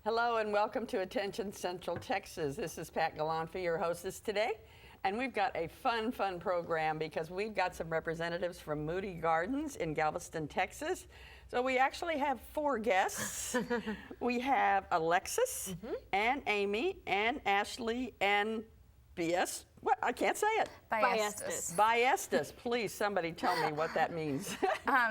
Hello and welcome to Attention Central Texas. This is Pat Galanfi, your hostess today. And we've got a fun program because we've got some representatives from Moody Gardens in Galveston, Texas. So we actually have 4 guests. We have Alexis and Amy and Ashley and BS. What? I can't say it. Ballestas. Ballestas. Please, somebody tell me what that means.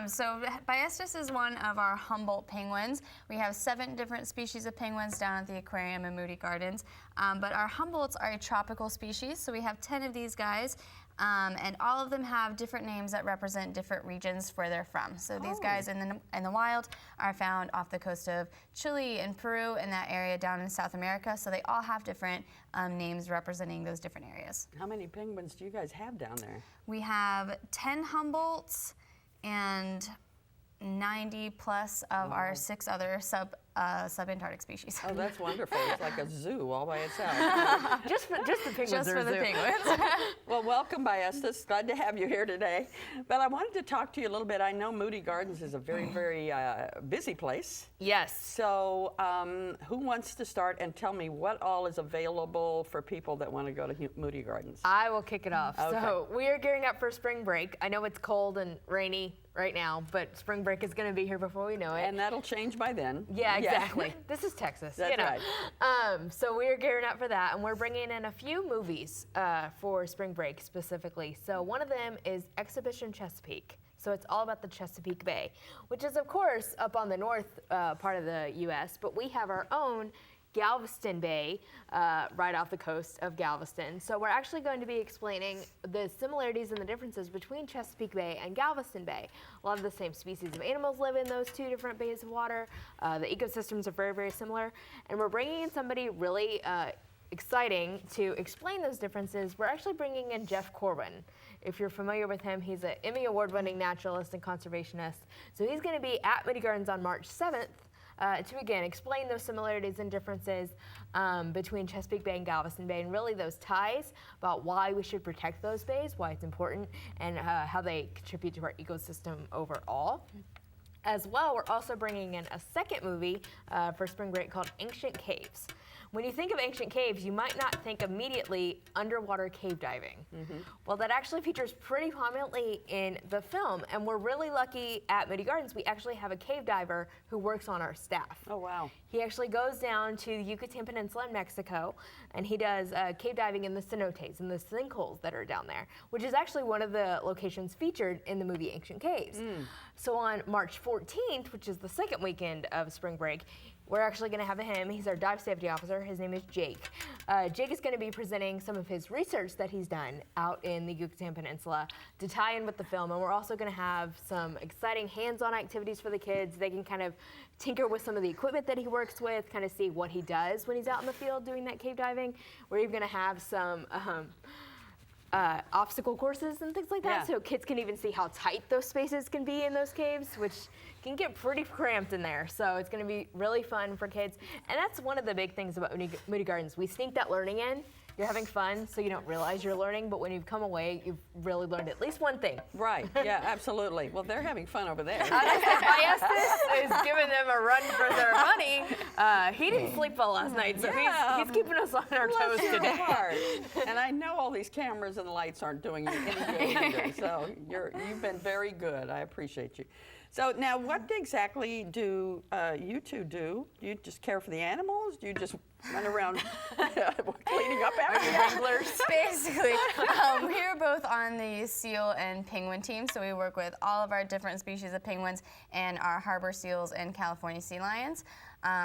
So Ballestas is one of our Humboldt penguins. We have 7 different species of penguins down at the aquarium in Moody Gardens. But our Humboldts are a tropical species, so we have 10 of these guys. And all of them have different names that represent different regions where they're from. So these guys in the wild are found off the coast of Chile and Peru, in that area down in South America. So they all have different names representing those different areas. How many penguins do you guys have down there? We have 10 Humboldts and 90 plus of our 6 other sub-Antarctic species. Oh, that's wonderful. It's like a zoo all by itself. just the penguins. Just for the penguins. Well, welcome, Ballestas. Glad to have you here today. But I wanted to talk to you a little bit. I know Moody Gardens is a very busy place. Yes. So who wants to start and tell me what all is available for people that want to go to Moody Gardens? I will kick it off. Okay. So we are gearing up for spring break. I know it's cold and rainy right now, but spring break is going to be here before we know it. And that'll change by then. Yeah, exactly. This is Texas. That's right. So we are gearing up for that, and we're bringing in a few movies for spring break specifically. So one of them is Exhibition Chesapeake. So it's all about the Chesapeake Bay, which is, of course, up on the north part of the U.S., but we have our own Galveston Bay, right off the coast of Galveston. So we're actually going to be explaining the similarities and the differences between Chesapeake Bay and Galveston Bay. A lot of the same species of animals live in those 2 different bays of water. The ecosystems are very similar. And we're bringing in somebody really exciting to explain those differences. We're actually bringing in Jeff Corwin. If you're familiar with him, he's an Emmy Award-winning naturalist and conservationist. So he's going to be at Moody Gardens on March 7th. To again explain those similarities and differences between Chesapeake Bay and Galveston Bay, and really those ties about why we should protect those bays, why it's important, and how they contribute to our ecosystem overall. As well, we're also bringing in a second movie for spring break called Ancient Caves. When you think of ancient caves, you might not think immediately underwater cave diving. Well, that actually features pretty prominently in the film, and we're really lucky at Moody Gardens. We actually have a cave diver who works on our staff. Oh, wow. He actually goes down to the Yucatan Peninsula in Mexico, and he does cave diving in the cenotes and the sinkholes that are down there, which is actually one of the locations featured in the movie Ancient Caves. So on March 14th, which is the second weekend of spring break, we're actually going to have him. He's our dive safety officer. His name is Jake. Jake is going to be presenting some of his research that he's done out in the Yucatan Peninsula to tie in with the film. And we're also going to have some exciting hands-on activities for the kids. They can kind of tinker with some of the equipment that he works with, kind of see what he does when he's out in the field doing that cave diving. We're even going to have some obstacle courses and things like that, so kids can even see how tight those spaces can be in those caves, which can get pretty cramped in there. So it's going to be really fun for kids. And that's one of the big things about Moody Gardens. We sneak that learning in. You're having fun, so you don't realize you're learning, but when you've come away, you've really learned at least one thing. Right, yeah, absolutely. Well, they're having fun over there. Ballestas is giving them a run for their money. He didn't sleep well last night, so he's keeping us on our toes today. Hard. And I know all these cameras and lights aren't doing you any good either, so you've been very good. I appreciate you. So now, what exactly do you two do? Do you just care for the animals? Do you just run around cleaning up after wranglers? Basically, we're both on the seal and penguin team, so we work with all of our different species of penguins and our harbor seals and California sea lions.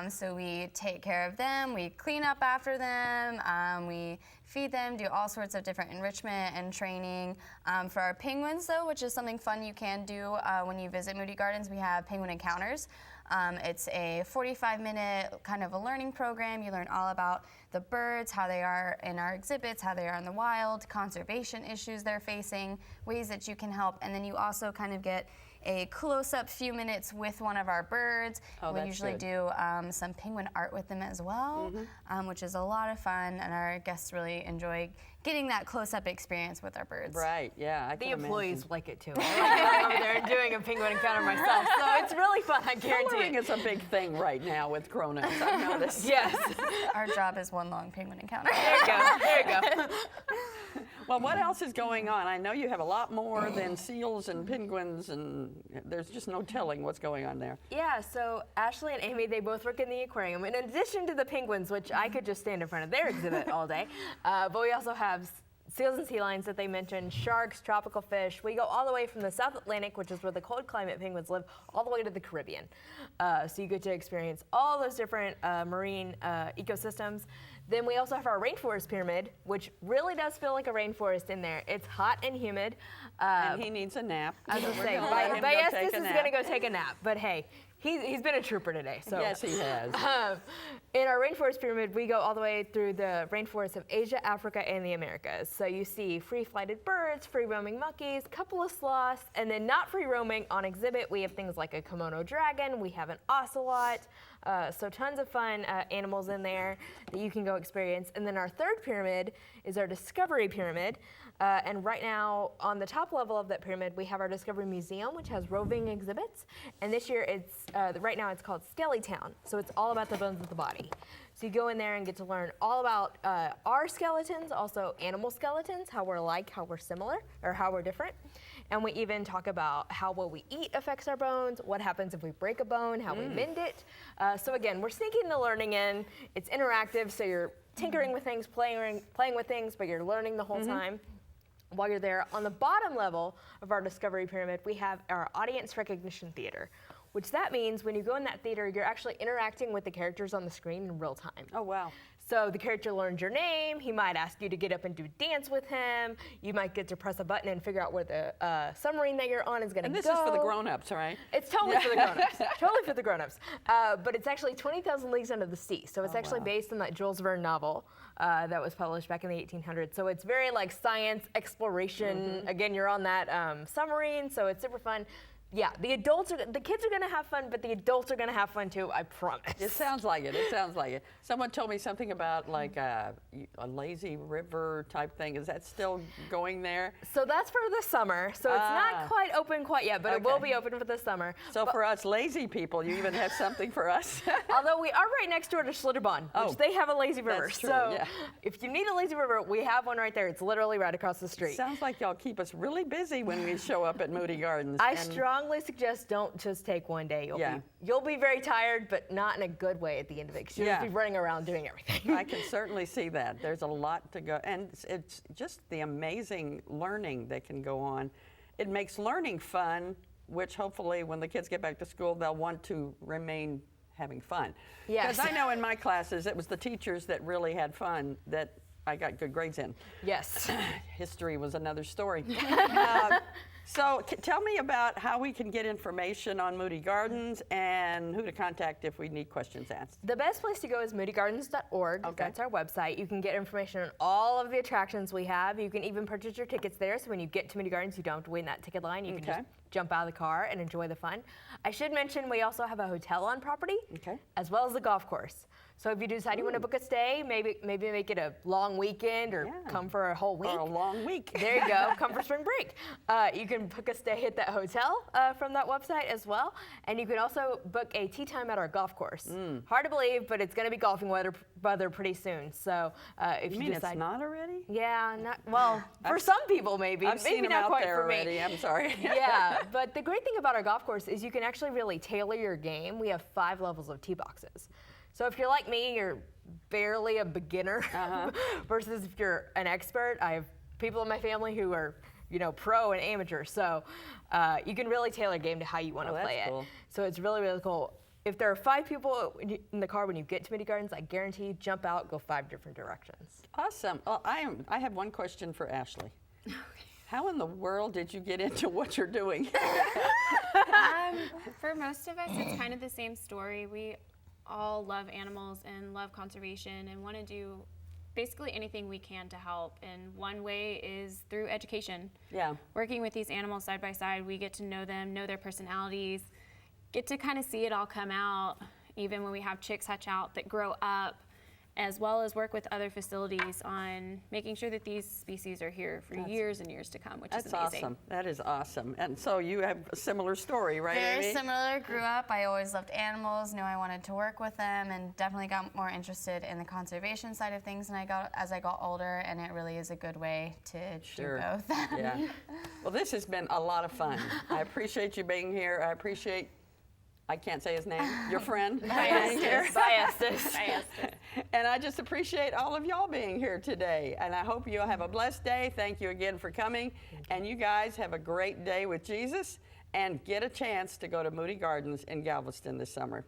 So we take care of them, we clean up after them, we feed them, do all sorts of different enrichment and training. For our penguins, though, which is something fun you can do when you visit Moody Gardens, we have penguin encounters. It's a 45-minute kind of a learning program. You learn all about the birds, how they are in our exhibits, how they are in the wild, conservation issues they're facing, ways that you can help, and then you also kind of get a close-up few minutes with one of our birds. Oh, we that's usually good. do some penguin art with them as well, which is a lot of fun, and our guests really enjoy getting that close-up experience with our birds. Right, yeah. I The can employees imagine. like it too. I like going over there and doing a penguin encounter myself, so it's really fun, I guarantee Coloring it. is a big thing right now with grown-ups, I've noticed. Yes. Our job is one long penguin encounter. There you go. There you go. Well, what else is going on? I know you have a lot more than seals and penguins, and there's just no telling what's going on there. Yeah, so Ashley and Amy, they both work in the aquarium. In addition to the penguins, which I could just stand in front of their exhibit all day, but we also have seals and sea lions that they mentioned, sharks, tropical fish. We go all the way from the South Atlantic, which is where the cold climate penguins live, all the way to the Caribbean. So you get to experience all those different marine ecosystems. Then we also have our rainforest pyramid, which really does feel like a rainforest in there. It's hot and humid. And he needs a nap. I was so gonna we're say, gonna let him by go yes, take this a is nap. gonna go take a nap. But hey, he's been a trooper today. So Yes, he has. in our rainforest pyramid, we go all the way through the rainforests of Asia, Africa, and the Americas. So you see free-flighted birds, free-roaming monkeys, a couple of sloths, and then not free-roaming on exhibit. We have things like a Komodo dragon. We have an ocelot. So tons of fun animals in there that you can go experience. And then our third pyramid is our Discovery Pyramid. And right now, on the top level of that pyramid, we have our Discovery Museum, which has roving exhibits. And this year, right now it's called Skelly Town. So it's all about the bones of the body. So you go in there and get to learn all about our skeletons, also animal skeletons, how we're alike, how we're similar, or how we're different. And we even talk about how what we eat affects our bones, what happens if we break a bone, how we mend it. So again, we're sneaking the learning in. It's interactive, so you're tinkering with things, playing with things, but you're learning the whole time. While you're there, on the bottom level of our Discovery Pyramid, we have our Audience Recognition Theater, which that means when you go in that theater, you're actually interacting with the characters on the screen in real time. Oh, wow. So the character learns your name, he might ask you to get up and do a dance with him, you might get to press a button and figure out where the submarine that you're on is gonna go. And this is for the grown-ups, right? It's totally for the grown-ups, totally for the grown-ups. But it's actually 20,000 Leagues Under the Sea, so it's actually wow. based on that Jules Verne novel that was published back in the 1800s. So it's very like science, exploration. Again, you're on that submarine, so it's super fun. Yeah, the kids are gonna have fun, but the adults are gonna have fun too, I promise. It sounds like it. It sounds like it. Someone told me something about like a lazy river type thing. Is that still going there? So that's for the summer. So it's not quite open quite yet, but it will Okay. be open for the summer. So for us lazy people, you even have something for us. Although we are right next door to Schlitterbahn, Oh, which they have a lazy river. that's true, So yeah. if you need a lazy river, we have one right there. It's literally right across the street. Sounds like y'all keep us really busy when we show up at Moody Gardens. I And strongly suggest don't just take one day. Yeah. You'll be very tired, but not in a good way at the end of it. 'Cause you'll Yeah. just be running around doing everything. I can certainly see that. There's a lot to go, and it's just the amazing learning that can go on. It makes learning fun, which hopefully when the kids get back to school, they'll want to remain having fun. Yes. Because I know in my classes, it was the teachers that really had fun that I got good grades in. Yes. History was another story. So tell me about how we can get information on Moody Gardens and who to contact if we need questions asked. The best place to go is moodygardens.org. Okay. That's our website. You can get information on all of the attractions we have. You can even purchase your tickets there, so when you get to Moody Gardens, you don't have to wait in that ticket line. You can Okay. just jump out of the car and enjoy the fun. I should mention we also have a hotel on property, Okay. as well as a golf course. So if you decide you want to book a stay, maybe make it a long weekend or Yeah. come for a whole week. Or a long week. There you go. Come for spring break. You can book a stay at that hotel from that website as well. And you can also book a tea time at our golf course. Hard to believe, but it's going to be golfing weather pretty soon. So if You you mean decide, it's not already? yeah, not well for some people maybe. I've maybe seen them not out quite there for already. me. I'm sorry. Yeah, but the great thing about our golf course is you can actually really tailor your game. We have 5 levels of tee boxes. So if you're like me, you're barely a beginner versus if you're an expert. I have people in my family who are, pro and amateur. So you can really tailor a game to how you want to that's play it. cool. So it's really, really cool. If there are 5 people in the car when you get to Moody Gardens, I guarantee you jump out, go 5 different directions. Awesome. Well, I have one question for Ashley. How in the world did you get into what you're doing? For most of us, it's kind of the same story. We all love animals and love conservation and want to do basically anything we can to help. And one way is through education. Yeah. Working with these animals side by side, we get to know them, know their personalities, get to kind of see it all come out, even when we have chicks hatch out that grow up, as well as work with other facilities on making sure that these species are here for years and years to come, which is That's amazing. awesome. That is awesome. And so you have a similar story, right, Very Amy? similar. Grew up. I always loved animals. Knew I wanted to work with them, and definitely got more interested in the conservation side of things. And as I got older, and it really is a good way to Sure. do both. Yeah. Well, this has been a lot of fun. I appreciate you being here. I appreciate, I can't say his name, your friend being here. Biased. And I just appreciate all of y'all being here today. And I hope you'll have a blessed day. Thank you again for coming. And you guys have a great day with Jesus and get a chance to go to Moody Gardens in Galveston this summer.